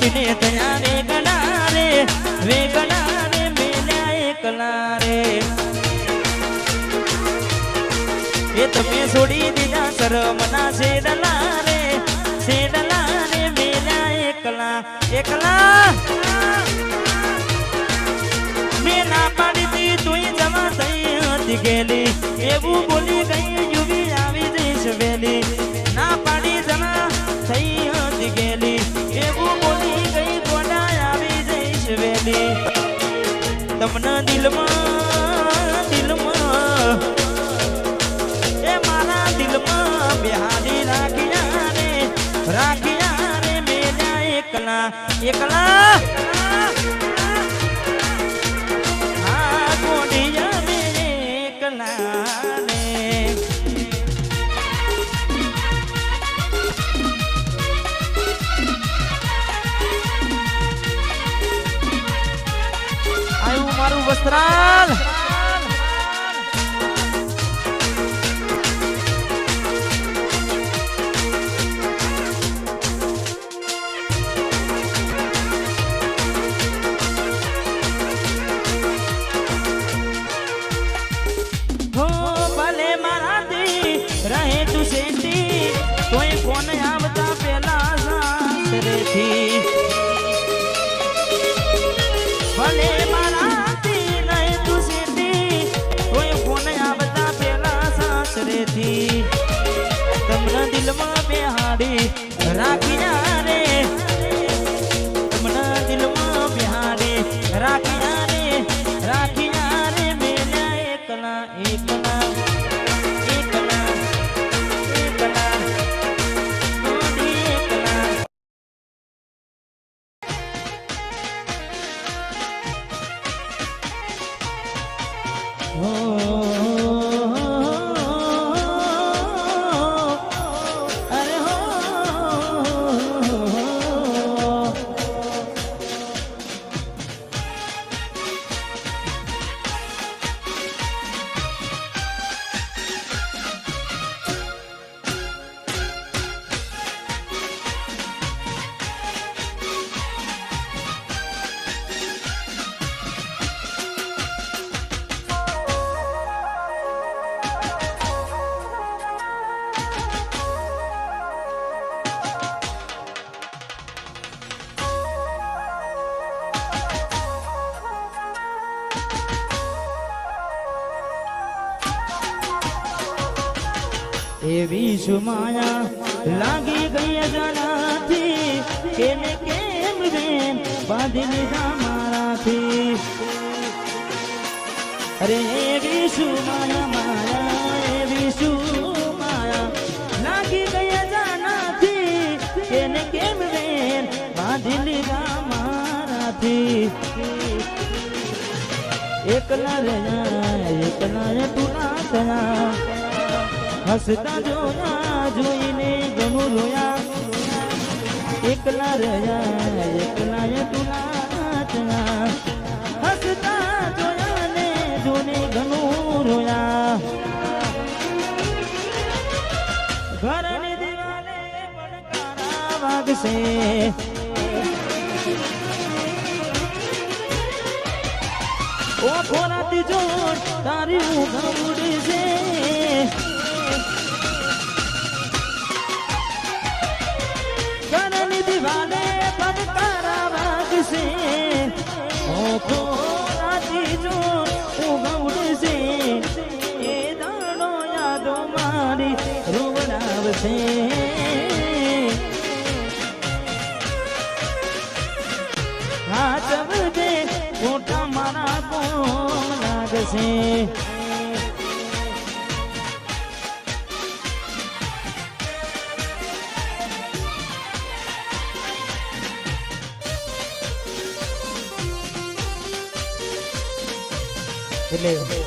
ને તયા વેગણા રે મેલ્યા એકલા રે એ તમે છોડી દીધા શરમના શેડલા રે મેલ્યા એકલા મેં ના પાડી દી તુંય જવા થઈ હતી ગેલી એવું બોલી ગઈ યુવી આવી જઈશ વેલી ના પાડી જવા થઈ હતી ગેલી એવું બોલી ગઈ ગોડા આવી જઈશ વેલી તમને દિલમાં એ મારા દિલમાં બિહારી રાખ્યા રે મેલ્યા એકલા હા ગોડિયા રે એકલા રે આયું મારું વસ્ત્રાલ રહે તું સેતી કોઈ ફોન આવતા પેલા સાસરેથી ભલે મારાથી રહે તું સેતી કોઈ ફોન આવતા પેલા સાસરેથી તમને દિલમાં બેહાડી રાખ્યા રે તમને દિલમાં બેહાડી રાખ્યા રે મેલ્યા એકલા એવી સુમાયા લાગી ગઈ અજાણાથી કેને કેમ બેન બાંધી લીધા મારાથી અરે એવી સુમાયા લાગી ગઈ અજાણાથી કેને કેમ બેન બાંધી લીધા મારાથી એકલા તું ના થયા હસતા જોયા જોઈને ઘણું રોયા એકલા તુલા હસતા જોયા ને જોને ઘણું રોયા ઘરની દિવાલે પડકારા વાગશે ઓ ખોરાતી જોડ તારી ઊંઘ ઉડશે દિવાલે પડકારા વાગશે ઓખો રાતી જો ઉગવડશે એ દાડો યાદો મારી રોવડાવશે હાચવજે મોટા મારા કોમ લાગશે એટલે